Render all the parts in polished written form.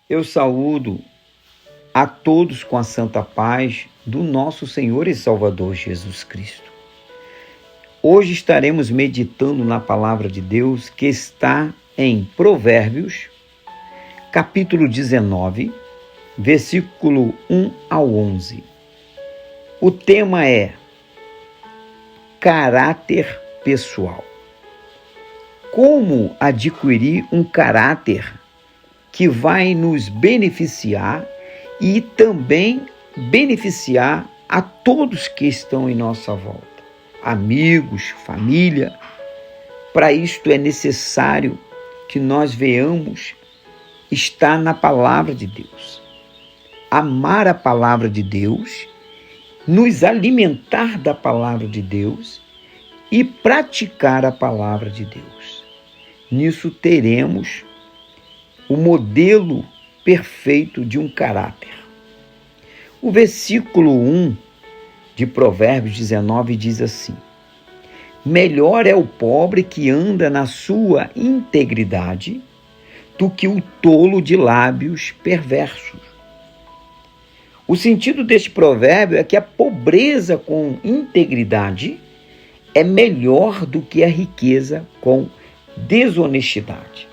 Eu saúdo a todos com a santa paz do nosso Senhor e Salvador Jesus Cristo. Hoje estaremos meditando na palavra de Deus que está em Provérbios, capítulo 19, versículo 1 ao 11. O tema é caráter pessoal. Como adquirir um caráter que vai nos beneficiar e também beneficiar a todos que estão em nossa volta, amigos, família. Para isto é necessário que nós venhamos estar na palavra de Deus, amar a palavra de Deus, nos alimentar da palavra de Deus e praticar a palavra de Deus. Nisso teremos o modelo perfeito de um caráter. O versículo 1 de Provérbios 19 diz assim: melhor é o pobre que anda na sua integridade do que o tolo de lábios perversos. O sentido deste provérbio é que a pobreza com integridade é melhor do que a riqueza com desonestidade.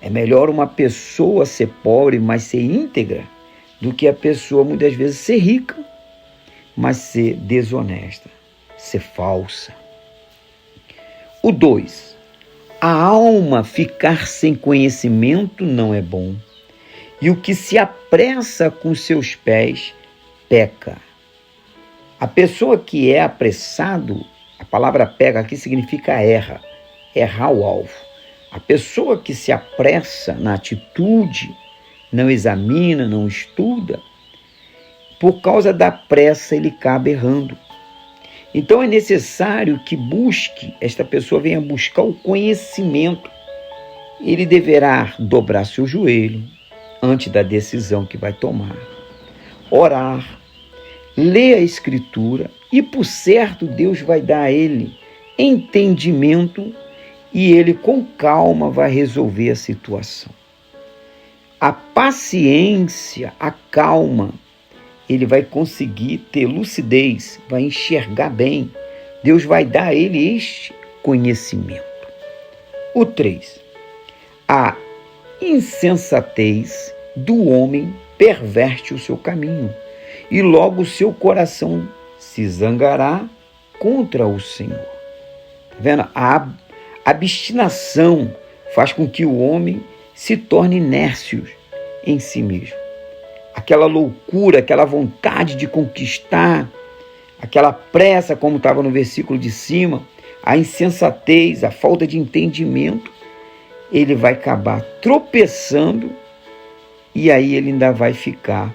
É melhor uma pessoa ser pobre, mas ser íntegra, do que a pessoa muitas vezes ser rica, mas ser desonesta, ser falsa. O 2. A alma ficar sem conhecimento não é bom, e o que se apressa com seus pés peca. A pessoa que é apressado, a palavra pega aqui significa errar o alvo. A pessoa que se apressa na atitude, não examina, não estuda, por causa da pressa ele acaba errando. Então é necessário que esta pessoa venha buscar o conhecimento. Ele deverá dobrar seu joelho antes da decisão que vai tomar, orar, ler a Escritura e, por certo, Deus vai dar a ele entendimento e ele, com calma, vai resolver a situação. A paciência, a calma, ele vai conseguir ter lucidez, vai enxergar bem. Deus vai dar a ele este conhecimento. O 3. A insensatez do homem perverte o seu caminho, e logo o seu coração se zangará contra o Senhor. Tá vendo? A obstinação faz com que o homem se torne inércio em si mesmo. Aquela loucura, aquela vontade de conquistar, aquela pressa, como estava no versículo de cima, a insensatez, a falta de entendimento, ele vai acabar tropeçando e aí ele ainda vai ficar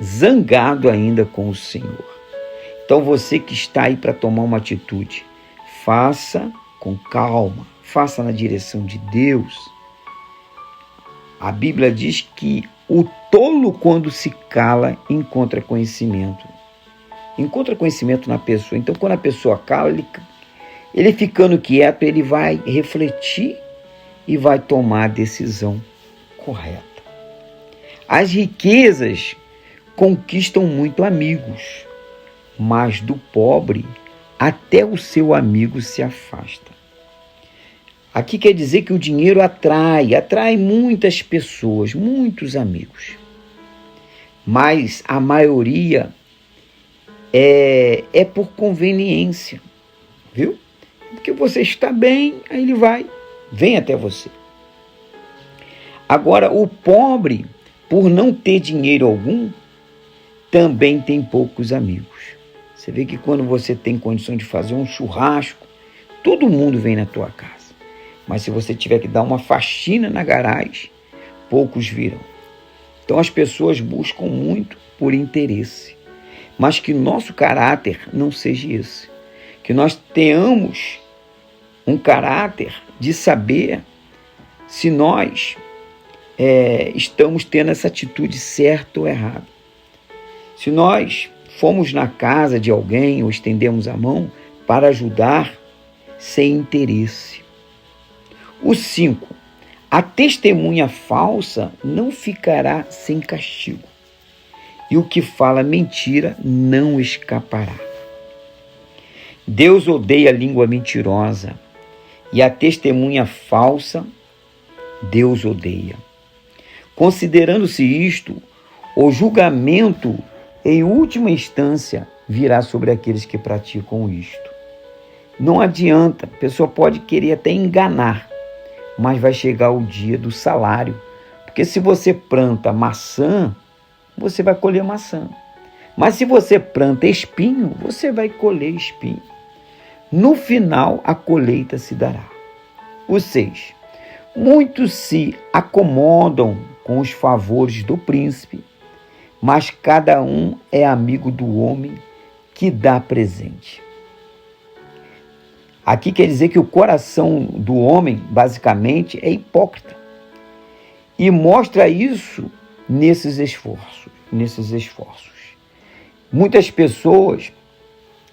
zangado ainda com o Senhor. Então você que está aí para tomar uma atitude, faça com calma, faça na direção de Deus. A Bíblia diz que o tolo, quando se cala, encontra conhecimento. Encontra conhecimento na pessoa. Então, quando a pessoa cala, ele ficando quieto, ele vai refletir e vai tomar a decisão correta. As riquezas conquistam muito amigos, mas do pobre até o seu amigo se afasta. Aqui quer dizer que o dinheiro atrai muitas pessoas, muitos amigos. Mas a maioria é por conveniência, viu? Porque você está bem, aí ele vem até você. Agora, o pobre, por não ter dinheiro algum, também tem poucos amigos. Você vê que quando você tem condição de fazer um churrasco, todo mundo vem na tua casa. Mas se você tiver que dar uma faxina na garagem, poucos virão. Então as pessoas buscam muito por interesse. Mas que nosso caráter não seja esse. Que nós tenhamos um caráter de saber se nós estamos tendo essa atitude certa ou errada. Se nós fomos na casa de alguém ou estendemos a mão para ajudar sem interesse. O 5. A testemunha falsa não ficará sem castigo, e o que fala mentira não escapará. Deus odeia a língua mentirosa, e a testemunha falsa Deus odeia. Considerando-se isto, o julgamento, em última instância, virá sobre aqueles que praticam isto. Não adianta, a pessoa pode querer até enganar, mas vai chegar o dia do salário. Porque se você planta maçã, você vai colher maçã. Mas se você planta espinho, você vai colher espinho. No final, a colheita se dará. O 6. Muitos se acomodam com os favores do príncipe, mas cada um é amigo do homem que dá presente. Aqui quer dizer que o coração do homem, basicamente, é hipócrita. E mostra isso nesses esforços. Muitas pessoas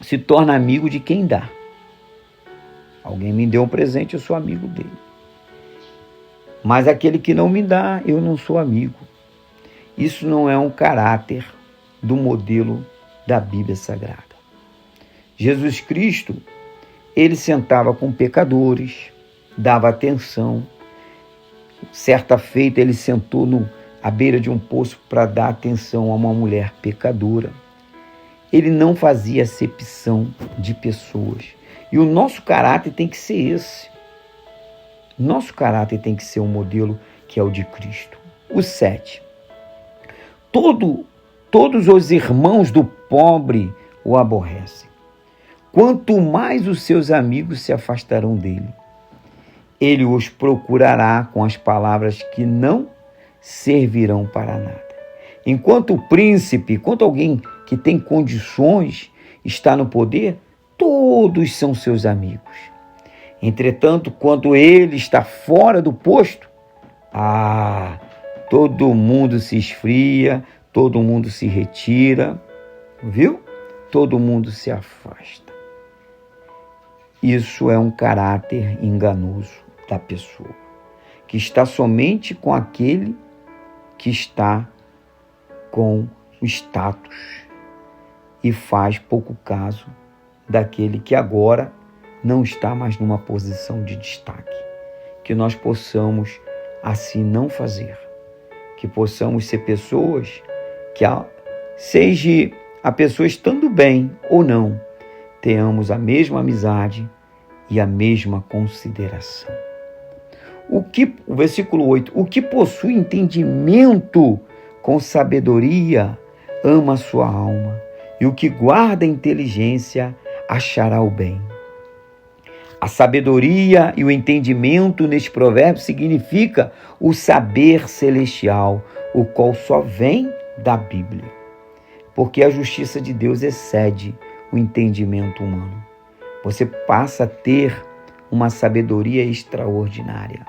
se tornam amigo de quem dá. Alguém me deu um presente, eu sou amigo dele. Mas aquele que não me dá, eu não sou amigo. Isso não é um caráter do modelo da Bíblia Sagrada. Jesus Cristo, ele sentava com pecadores, dava atenção. Certa feita, ele sentou à beira de um poço para dar atenção a uma mulher pecadora. Ele não fazia acepção de pessoas. E o nosso caráter tem que ser esse. Nosso caráter tem que ser um modelo que é o de Cristo. O 7. Todos os irmãos do pobre o aborrecem. Quanto mais os seus amigos se afastarão dele. Ele os procurará com as palavras que não servirão para nada. Enquanto o príncipe, enquanto alguém que tem condições está no poder, todos são seus amigos. Entretanto, quando ele está fora do posto, todo mundo se esfria, todo mundo se retira, viu? Todo mundo se afasta. Isso é um caráter enganoso da pessoa, que está somente com aquele que está com o status e faz pouco caso daquele que agora não está mais numa posição de destaque. Que nós possamos assim não fazer. Que possamos ser pessoas que, seja a pessoa estando bem ou não, tenhamos a mesma amizade e a mesma consideração. O versículo 8. O que possui entendimento com sabedoria ama a sua alma, e o que guarda a inteligência achará o bem. A sabedoria e o entendimento neste provérbio significa o saber celestial, o qual só vem da Bíblia. Porque a justiça de Deus excede o entendimento humano. Você passa a ter uma sabedoria extraordinária.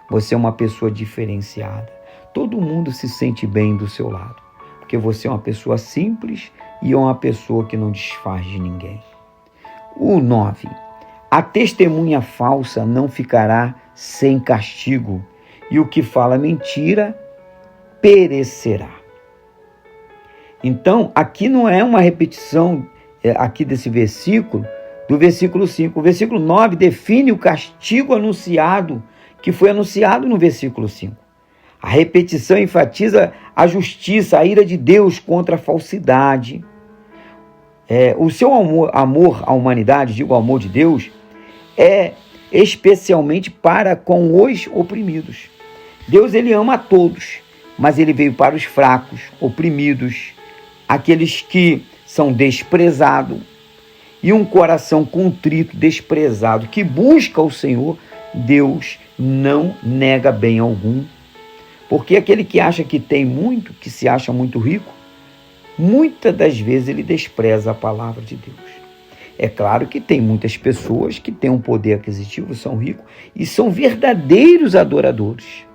Você é uma pessoa diferenciada. Todo mundo se sente bem do seu lado, porque você é uma pessoa simples e é uma pessoa que não desfaz de ninguém. O 9. A testemunha falsa não ficará sem castigo, e o que fala mentira perecerá. Então, aqui não é uma repetição aqui desse versículo, do versículo 5. O versículo 9 define o castigo anunciado, que foi anunciado no versículo 5. A repetição enfatiza a justiça, a ira de Deus contra a falsidade. O seu amor à humanidade, digo, o amor de Deus, é especialmente para com os oprimidos. Deus, ele ama a todos, mas ele veio para os fracos, oprimidos, aqueles que são desprezados. E um coração contrito, desprezado, que busca o Senhor, Deus não nega bem algum. Porque aquele que acha que tem muito, que se acha muito rico, muitas das vezes ele despreza a palavra de Deus. É claro que tem muitas pessoas que têm um poder aquisitivo, são ricos e são verdadeiros adoradores.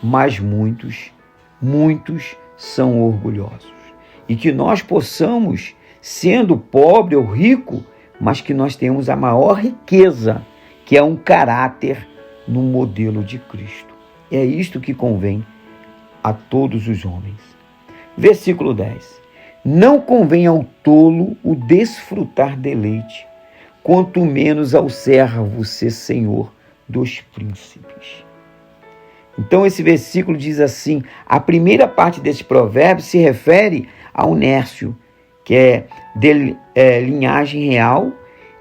Mas muitos são orgulhosos. E que nós possamos, sendo pobre ou rico, mas que nós tenhamos a maior riqueza, que é um caráter no modelo de Cristo. É isto que convém a todos os homens. Versículo 10. Não convém ao tolo o desfrutar deleite, quanto menos ao servo ser senhor dos príncipes. Então esse versículo diz assim, a primeira parte desse provérbio se refere ao Nércio, que é de linhagem real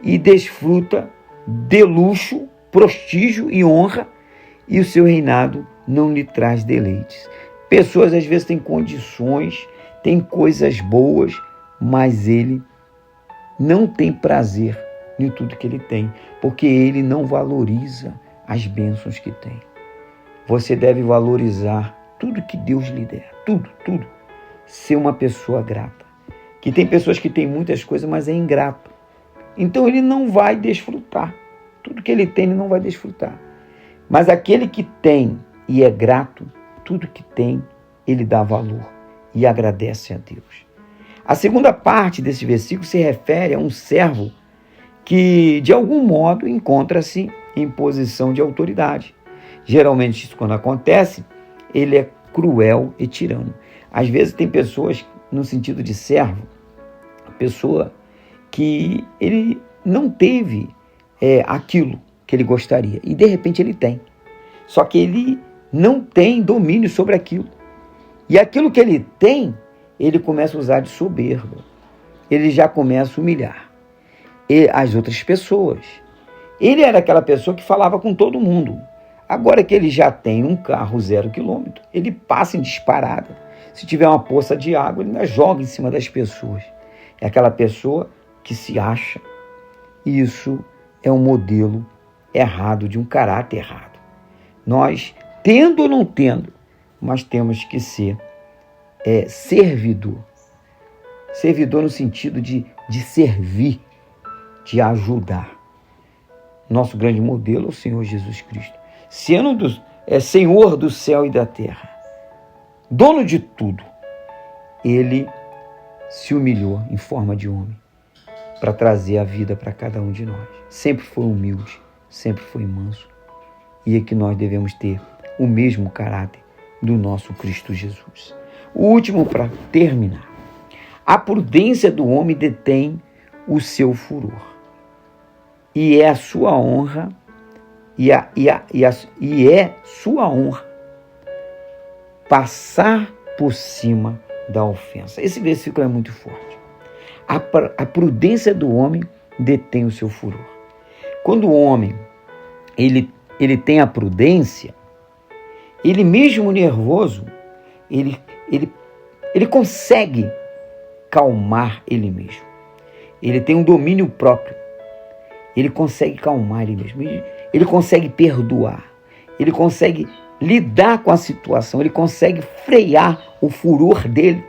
e desfruta de luxo, prestígio e honra, e o seu reinado não lhe traz deleites. Pessoas às vezes têm condições, têm coisas boas, mas ele não tem prazer em tudo que ele tem, porque ele não valoriza as bênçãos que tem. Você deve valorizar tudo que Deus lhe der, tudo. Ser uma pessoa grata. Que tem pessoas que têm muitas coisas, mas é ingrato. Então ele não vai desfrutar. Tudo que ele tem, ele não vai desfrutar. Mas aquele que tem e é grato, tudo que tem, ele dá valor e agradece a Deus. A segunda parte desse versículo se refere a um servo que, de algum modo, encontra-se em posição de autoridade. Geralmente, isso quando acontece, ele é cruel e tirano. Às vezes tem pessoas, no sentido de servo, a pessoa que ele não teve aquilo que ele gostaria, e de repente ele tem. Só que ele não tem domínio sobre aquilo. E aquilo que ele tem, ele começa a usar de soberba. Ele já começa a humilhar as outras pessoas. Ele era aquela pessoa que falava com todo mundo. Agora que ele já tem um carro 0 km, ele passa em disparada. Se tiver uma poça de água, ele ainda joga em cima das pessoas. É aquela pessoa que se acha. E isso é um modelo errado, de um caráter errado. Nós, tendo ou não tendo, mas temos que ser servidor. Servidor no sentido de servir, de ajudar. Nosso grande modelo é o Senhor Jesus Cristo. Sendo Senhor do céu e da terra, dono de tudo, ele se humilhou em forma de homem para trazer a vida para cada um de nós. Sempre foi humilde, sempre foi manso. E é que nós devemos ter o mesmo caráter do nosso Cristo Jesus. O último, para terminar. A prudência do homem detém o seu furor. E é a sua honra, e é sua honra passar por cima da ofensa. Esse versículo é muito forte. A prudência do homem detém o seu furor. Quando o homem ele tem a prudência, ele mesmo nervoso, ele consegue calmar ele mesmo. Ele tem um domínio próprio. Ele consegue calmar ele mesmo. Ele consegue perdoar. Ele consegue lidar com a situação. Ele consegue frear o furor dele.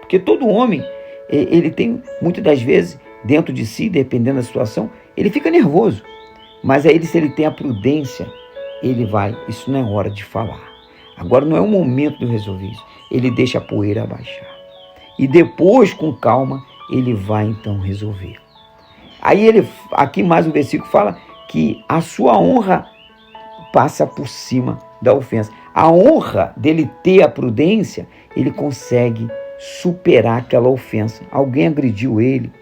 Porque todo homem, ele tem, muitas das vezes, dentro de si, dependendo da situação, ele fica nervoso. Mas aí, se ele tem a prudência, ele vai, isso não é hora de falar. Agora não é o momento de resolver isso. Ele deixa a poeira abaixar. E depois, com calma, ele vai então resolver. Aí aqui mais um versículo fala que a sua honra passa por cima da ofensa. A honra dele ter a prudência, ele consegue superar aquela ofensa. Alguém agrediu ele,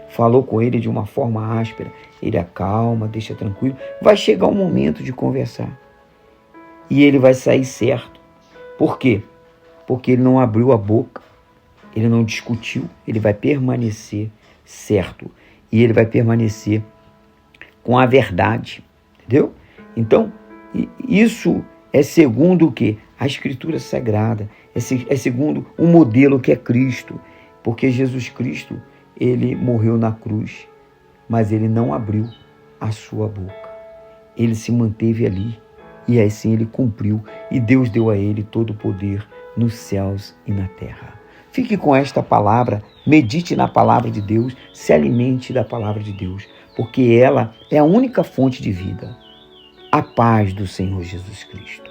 falou com ele de uma forma áspera, ele acalma, deixa tranquilo. Vai chegar o momento de conversar. E ele vai sair certo. Por quê? Porque ele não abriu a boca, ele não discutiu, ele vai permanecer certo. E ele vai permanecer com a verdade. Entendeu? Então, isso é segundo o quê? A Escritura Sagrada. É segundo o modelo que é Cristo. Porque Jesus Cristo, ele morreu na cruz, mas ele não abriu a sua boca. Ele se manteve ali. E assim ele cumpriu. E Deus deu a ele todo o poder nos céus e na terra. Fique com esta palavra, medite na palavra de Deus, se alimente da palavra de Deus, porque ela é a única fonte de vida. A paz do Senhor Jesus Cristo.